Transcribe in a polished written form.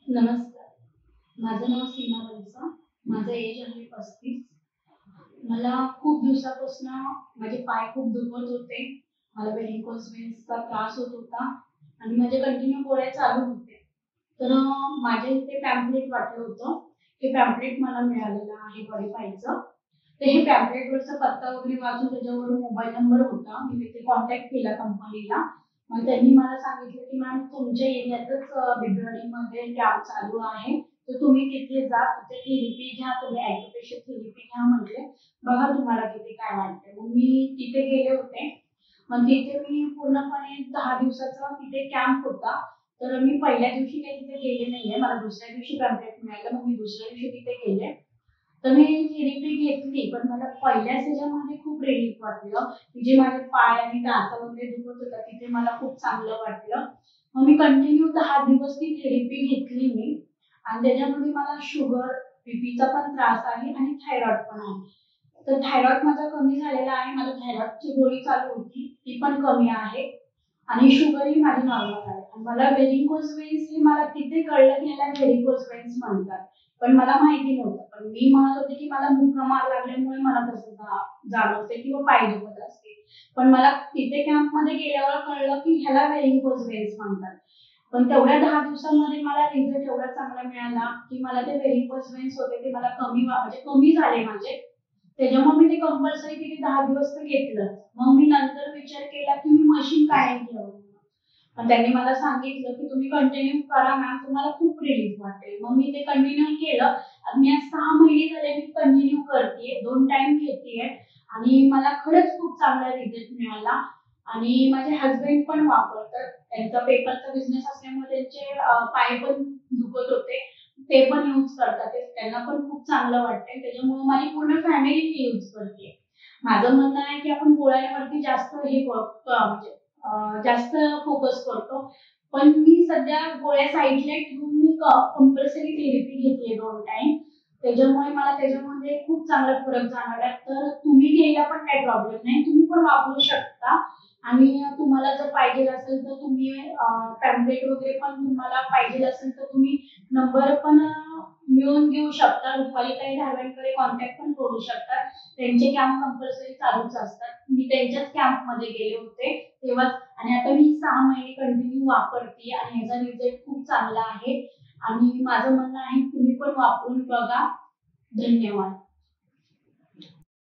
नमस्कार. माझं नाव सीमा वैसा. माझं एज आहे 35. मला खूप दिवसापासून माझे पाय खूप दुखत होते. मला व्हेरिकोज व्हेन्सचा त्रास होत होता आणि माझे कंटिन्यू गोळ्या चालू होते. तर माझ्या इथे पॅम्पलेट वाटलं होतं. हे पॅम्पलेट मला मिळालेलं आहे बॉडीफायचं. तर हे पॅम्पलेटवरचा पत्ता वगैरे वाचून त्याच्यावर मोबाईल नंबर होता. मी तिथे कॉन्टॅक्ट केला कंपनीला. मग त्यांनी मला सांगितलं की मॅम तुमच्या एरियातच बिबवेडीमध्ये कॅम्प चालू आहे. तर तुम्ही तिथे जा, तिथे थेरपी घ्या, तुम्ही ॲक्युप्रेशर थेरपी घ्या म्हटले. बघा तुम्हाला तिथे काय वाटतंय. मग मी तिथे गेले होते. मग तिथे मी पूर्णपणे 10 दिवसाचा तिथे कॅम्प होता. तर मी पहिल्या दिवशी काही तिथे गेले नाहीये. मला दुसऱ्या दिवशी पॅम्पलेट मिळालं. मग मी दुसऱ्या दिवशी तिथे गेले. तर मी थेरपी घेतली, पण मला पहिल्याच ह्याच्यामध्ये खूप रिलीफ वाटलं. जे माझे पाय आणि टाचा वगैरे दुखत होता तिथे मला खूप चांगलं वाटलं. मग मी कंटिन्यू 10 दिवस ती थेरपी घेतली मी आणि त्याच्यामध्ये मला शुगर, बीपीचा पण त्रास आहे आणि थायरॉइड पण आहे. तर थायरॉइड माझा कमी झालेला आहे. मला थायरॉइडची गोळी चालू होती, ती पण कमी आहे आणि शुगरही माझी नॉर्मल आहे. आणि मला व्हेरिकोज वेन्स हे मला तिथे कळलं की ह्याला व्हेरिकोज वेन्स म्हणतात. पण मला माहिती नव्हतं. पण मी म्हणत होते की मला मुका मार लागल्यामुळे मला तसं जाणवते किंवा पाय दुखत असते. पण मला तिथे कॅम्पमध्ये गेल्यावर कळलं की ह्याला व्हेरिकोज वेन्स म्हणतात. पण तेवढ्या 10 दिवसांमध्ये मला रिझल्ट एवढा चांगला मिळाला की मला ते व्हेरिकोज वेन्स होते ते मला म्हणजे कमी झाले माझे. त्याच्यामुळे मी ते कंपल्सरी तिथे 10 दिवस तर घेतलं. मग मी नंतर विचार केला की मी मशीन काय नाही घ्यावं. पण त्यांनी मला सांगितलं की तुम्ही कंटिन्यू करा मॅम, तुम्हाला खूप रिलीफ वाटेल. मग मी ते कंटिन्यू केलं. मी आज 6 महिने झाले मी कंटिन्यू करतेय. 2 टाइम घेतेय आणि मला खरंच खूप चांगला रिझल्ट मिळाला. आणि माझे हसबंड पण वापरतात. त्यांचा पेपरचा बिझनेस असल्यामुळे त्यांचे पाय पण दुखत होते. ते पण यूज करतात. त्यांना पण खूप चांगलं वाटतंय. त्याच्यामुळे माझी पूर्ण फॅमिली हे यूज करते. माझं म्हणणं आहे की आपण गोळ्यांवरती जास्त म्हणजे जास्त फोकस करतो. पण मी सध्या गोळ्या साईडला ठेवून मी कंपल्सरी थेरपी घेतेय 2 टाइम. त्याच्यामुळे मला त्याच्यामध्ये खूप चांगला फरक जाणवला. तर तुम्ही घ्यायला पण काही प्रॉब्लेम नाही. तुम्ही पण वापरू शकता आणि तुम्हाला जर पाहिजे असेल तर तुम्ही पॅम्पलेट वगैरे पण तुम्हाला पाहिजे असेल तर तुम्ही नंबर पण मिळवून घेऊ शकता. रुपालीताई धाव्यांकडे कॉन्टॅक्ट पण करू शकता. त्यांचे कॅम्प कंपल्सरी चालूच असतात. मी त्यांच्याच कॅम्पमध्ये गेले होते तेव्हाच. आणि आता मी 6 महिने कंटिन्यू वापरते आणि ह्याचा रिझल्ट खूप चांगला आहे. आणि माझं म्हणणं आहे तुम्ही पण वापरून बघा. धन्यवाद.